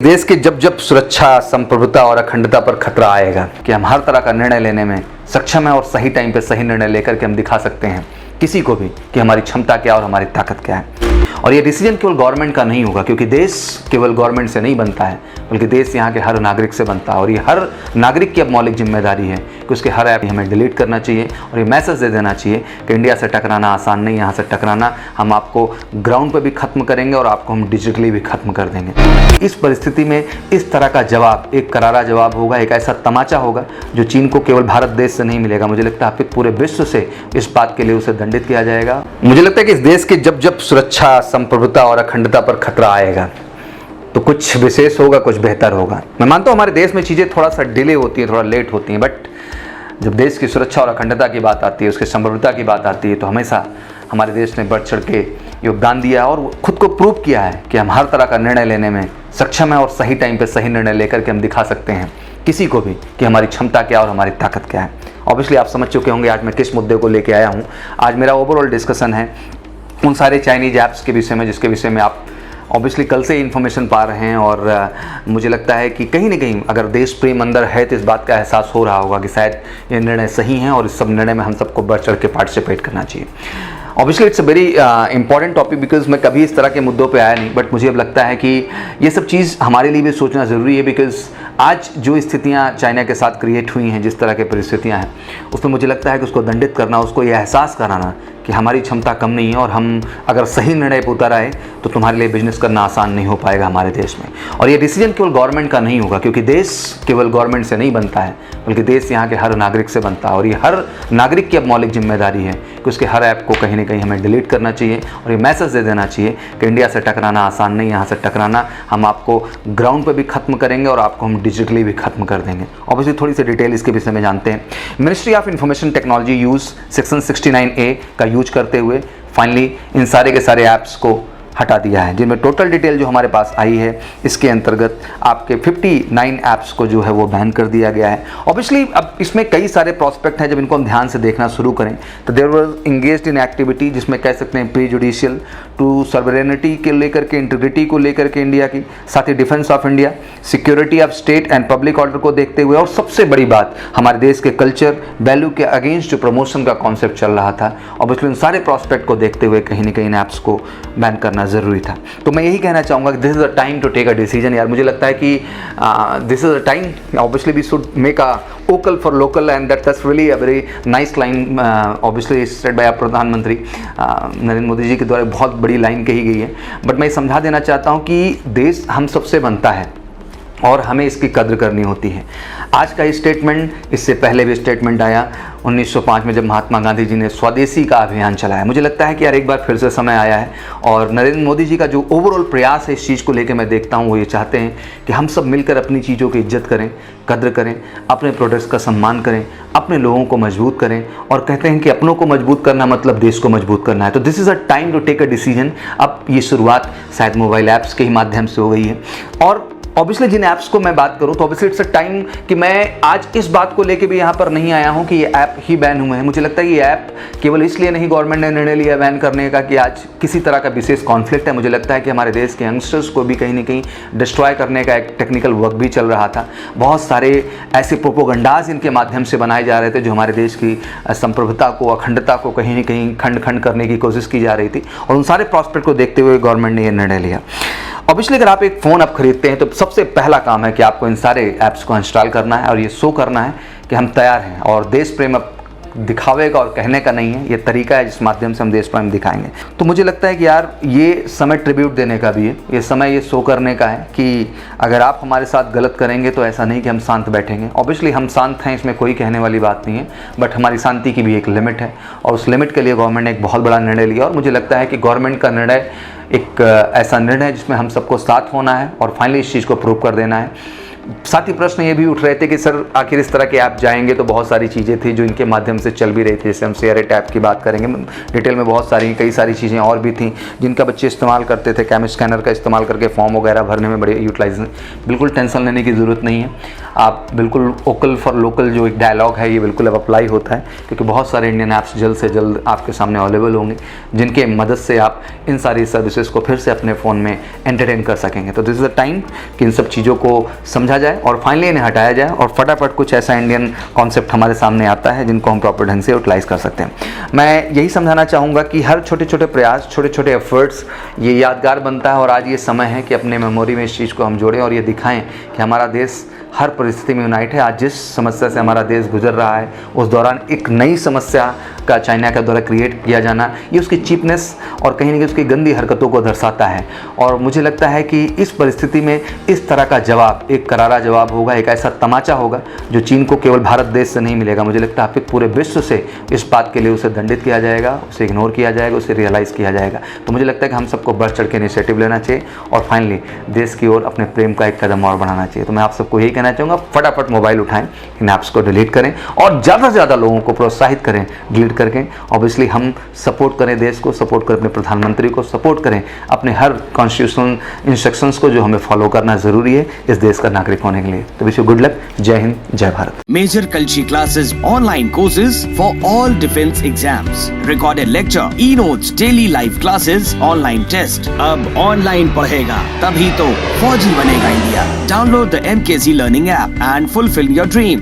देश की जब जब सुरक्षा, संप्रभुता और अखंडता पर खतरा आएगा कि हम हर तरह का निर्णय लेने में सक्षम है और सही टाइम पे सही निर्णय लेकर के हम दिखा सकते हैं किसी को भी कि हमारी क्षमता क्या और हमारी ताकत क्या है। और ये डिसीजन केवल गवर्नमेंट का नहीं होगा, क्योंकि देश केवल गवर्नमेंट से नहीं बनता है, बल्कि देश यहाँ के हर नागरिक से बनता है। और ये हर नागरिक की अब मौलिक जिम्मेदारी है कि उसके हर ऐप हमें डिलीट करना चाहिए और ये मैसेज दे देना चाहिए कि इंडिया से टकराना आसान नहीं, यहाँ से टकराना हम आपको ग्राउंड पर भी खत्म करेंगे और आपको हम डिजिटली भी खत्म कर देंगे। इस परिस्थिति में इस तरह का जवाब एक करारा जवाब होगा, एक ऐसा तमाचा होगा जो चीन को केवल भारत देश से नहीं मिलेगा। मुझे लगता है फिर पूरे विश्व से इस बात के लिए उसे दंडित किया जाएगा। मुझे लगता है कि इस देश की जब जब सुरक्षा, संप्रभुता और अखंडता पर खतरा आएगा तो कुछ विशेष होगा, कुछ बेहतर होगा। मैं मानता हूँ हमारे देश में चीज़ें थोड़ा सा डिले होती हैं, थोड़ा लेट होती हैं, बट जब देश की सुरक्षा और अखंडता की बात आती है, उसकी संप्रभुता की बात आती है, तो हमेशा हमारे देश ने बढ़ चढ़ के योगदान दिया है और खुद को प्रूव किया है कि हम हर तरह का निर्णय लेने में सक्षम है और सही टाइम पे सही निर्णय लेकर के हम दिखा सकते हैं किसी को भी कि हमारी क्षमता क्या और हमारी ताकत क्या है। ऑब्वियसली आप समझ चुके होंगे आज मैं किस मुद्दे को लेके आया हूँ। आज मेरा ओवरऑल डिस्कशन है उन सारे चाइनीज ऐप्स के विषय में जिसके विषय में आप ऑब्वियसली कल से इन्फॉर्मेशन पा रहे हैं। और मुझे लगता है कि कहीं ना कहीं अगर देश प्रेम अंदर है तो इस बात का एहसास हो रहा होगा कि शायद ये निर्णय सही है और इस सब निर्णय में हम सबको बढ़ चढ़ के पार्टिसिपेट करना चाहिए। Obviously it's a very important topic because मैं कभी इस तरह के मुद्दों पे आया नहीं, बट मुझे अब लगता है कि ये सब चीज़ हमारे लिए भी सोचना ज़रूरी है। बिकॉज आज जो स्थितियाँ चाइना के साथ क्रिएट हुई हैं, जिस तरह की परिस्थितियाँ हैं, उसमें मुझे लगता है कि उसको दंडित करना, उसको ये एहसास कराना कि हमारी क्षमता कम नहीं है और हम अगर सही निर्णय पर उतर आए तो तुम्हारे लिए बिजनेस करना आसान नहीं हो पाएगा हमारे देश में। और ये डिसीजन केवल गवर्नमेंट का नहीं होगा, क्योंकि देश केवल गवर्नमेंट से नहीं बनता है, बल्कि देश यहाँ के हर नागरिक से बनता है। और ये हर नागरिक की अब मौलिक जिम्मेदारी है कि उसके हर ऐप को कहीं ना कहीं हमें डिलीट करना चाहिए और ये मैसेज दे देना चाहिए कि इंडिया से टकराना आसान नहीं, यहाँ से टकराना हम आपको ग्राउंड पर भी खत्म करेंगे और आपको हम डिजिटली भी खत्म कर देंगे। ऑब्वियसली थोड़ी सी डिटेल इसके विषय में जानते हैं। Ministry of information technology use section 69A का यूज करते हुए फाइनली इन सारे के सारे ऐप्स को हटा दिया है, जिनमें टोटल डिटेल जो हमारे पास आई है इसके अंतर्गत आपके 59 ऐप्स को जो है वो बैन कर दिया गया है। ऑब्वियसली अब इसमें कई सारे प्रोस्पेक्ट हैं, जब इनको हम ध्यान से देखना शुरू करें तो there was engaged in activity जिसमें कह सकते हैं प्री जुडिशियल टू सॉवरेनिटी के लेकर के, इंटीग्रिटी को लेकर के इंडिया की, साथ ही defence of India, security of state and public order को देखते हुए, और सबसे बड़ी बात हमारे देश के कल्चर वैल्यू के अगेंस्ट जो प्रमोशन का कॉन्सेप्ट चल रहा था, ऑब्वियसली उन सारे प्रोस्पेक्ट को देखते हुए कहीं ना कहीं ऐप्स को बैन करना ज़रूरी था। तो मैं यही कहना चाहूँगा कि this is a time to take a decision. यार मुझे लगता है कि this is a time obviously we should make a vocal for local and that's really a very nice line obviously said by प्रधानमंत्री नरेंद्र मोदी जी के द्वारा बहुत बड़ी लाइन कही गई है। बट मैं समझा देना चाहता हूँ कि देश हम सबसे बनता है और हमें इसकी कद्र करनी होती है। आज का स्टेटमेंट, इससे पहले भी स्टेटमेंट आया 1905 में जब महात्मा गांधी जी ने स्वदेशी का अभियान चलाया। मुझे लगता है कि यार एक बार फिर से समय आया है और नरेंद्र मोदी जी का जो ओवरऑल प्रयास है इस चीज़ को लेकर मैं देखता हूँ, वो ये चाहते हैं कि हम सब मिलकर अपनी चीज़ों की इज्जत करें, कद्र करें, अपने प्रोडक्ट्स का सम्मान करें, अपने लोगों को मजबूत करें। और कहते हैं कि अपनों को मजबूत करना मतलब देश को मजबूत करना है। तो this is a time to take a decision. अब ये शुरुआत शायद मोबाइल ऐप्स के ही माध्यम से हो गई है। और ऑब्वियसली जिन ऐप्स को मैं बात करूं तो ऑब्वियसली इट्स अ टाइम कि मैं आज इस बात को लेके भी यहाँ पर नहीं आया हूँ कि ये ऐप ही बैन हुए हैं। मुझे लगता है ये ऐप केवल इसलिए नहीं गवर्नमेंट ने निर्णय लिया बैन करने का कि आज किसी तरह का विशेष कॉन्फ्लिक्ट है। मुझे लगता है कि हमारे देश के यंगस्टर्स को भी कहीं ना कहीं डिस्ट्रॉय करने का एक टेक्निकल वर्क भी चल रहा था। बहुत सारे ऐसे प्रोपोगंडाज इनके माध्यम से बनाए जा रहे थे जो हमारे देश की संप्रभुता को, अखंडता को कहीं ना कहीं खंड खंड करने की कोशिश की जा रही थी। और उन सारे प्रॉस्पेक्ट को देखते हुए गवर्नमेंट ने यह निर्णय लिया। ऑब्वियसली अगर आप एक फ़ोन अब खरीदते हैं तो सबसे पहला काम है कि आपको इन सारे ऐप्स को इंस्टॉल करना है और ये शो करना है कि हम तैयार हैं। और देश प्रेम अब दिखावे का और कहने का नहीं है, ये तरीका है जिस माध्यम से हम देश प्रेम दिखाएंगे। तो मुझे लगता है कि यार ये समय ट्रिब्यूट देने का भी है, ये समय ये शो करने का है कि अगर आप हमारे साथ गलत करेंगे तो ऐसा नहीं कि हम शांत बैठेंगे। ऑब्वियसली हम शांत हैं, इसमें कोई कहने वाली बात नहीं है, बट हमारी शांति की भी एक लिमिट है और उस लिमिट के लिए गवर्नमेंट ने एक बहुत बड़ा निर्णय लिया। और मुझे लगता है कि गवर्नमेंट का निर्णय एक ऐसा निर्णय है जिसमें हम सबको साथ होना है और फाइनली इस चीज़ को प्रूव कर देना है। साथ ही प्रश्न ये भी उठ रहे थे कि सर आखिर इस तरह के ऐप जाएंगे तो बहुत सारी चीज़ें थी जो इनके माध्यम से चल भी रही थी, जैसे हम शेयर ऐप की बात करेंगे डिटेल में, बहुत सारी कई सारी चीज़ें और भी थी जिनका बच्चे इस्तेमाल करते थे, कैम स्कैनर का इस्तेमाल करके फॉर्म वगैरह भरने में बड़े यूटिलाइज। बिल्कुल टेंशन लेने की ज़रूरत नहीं है, आप बिल्कुल वोकल फॉर लोकल जो एक डायलॉग है ये बिल्कुल अब अप्लाई होता है, क्योंकि बहुत सारे इंडियन ऐप्स जल्द से जल्द आपके सामने अवेलेबल होंगे जिनके मदद से आप इन सारी सर्विसेज को फिर से अपने फ़ोन में एंटरटेन कर सकेंगे। तो दिस इज़ द टाइम कि इन सब चीज़ों को समझा जाए और फाइनली इन्हें हटाया जाए और फटाफट कुछ ऐसा इंडियन कॉन्सेप्ट हमारे सामने आता है जिनको हम प्रॉपर ढंग से यूटिलाइज कर सकते हैं। मैं यही समझाना चाहूँगा कि हर छोटे छोटे प्रयास, छोटे छोटे एफर्ट्स ये यादगार बनता है और आज ये समय है कि अपने मेमोरी में इस चीज़ को हम जोड़ें और ये दिखाएं कि हमारा देश हर परिस्थिति में यूनाइट है। आज जिस समस्या से हमारा देश गुजर रहा है उस दौरान एक नई समस्या का चाइना के द्वारा क्रिएट किया जाना, ये उसकी चीपनेस और कहीं ना कहीं उसकी गंदी हरकतों को दर्शाता है। और मुझे लगता है कि इस परिस्थिति में इस तरह का जवाब एक करारा जवाब होगा, एक ऐसा तमाचा होगा जो चीन को केवल भारत देश से नहीं मिलेगा, मुझे लगता है फिर पूरे विश्व से इस बात के लिए उसे दंडित किया जाएगा, उसे इग्नोर किया जाएगा, उसे रियलाइज़ किया जाएगा। तो मुझे लगता है कि हम सबको बढ़ चढ़ के इनिशिएटिव लेना चाहिए और फाइनली देश की ओर अपने प्रेम का एक कदम और बढ़ाना चाहिए। तो मैं आप सबको यही कहना चाहूँगा, फटाफट मोबाइल उठाएं, इन ऐप्स को डिलीट करें और ज़्यादा से ज़्यादा लोगों को प्रोत्साहित करें डिलीट करके। ऑब्वियसली हम सपोर्ट करें देश को, सपोर्ट करें अपने प्रधानमंत्री को, सपोर्ट करें अपने हर कॉन्स्टिट्यूशनल इंस्ट्रक्शंस को जो हमें फॉलो करना ज़रूरी है इस देश का नागरिक होने के लिए। तो विश यू गुड लक, जय हिंद, जय Bharat. Major Kalshi classes, online courses for all defense exams, recorded lecture, e-notes, daily live classes, online test। अब ऑनलाइन पढ़ेगा तभी तो फौजी बनेगा India. Download the MKZ Learning app and fulfill your dreams।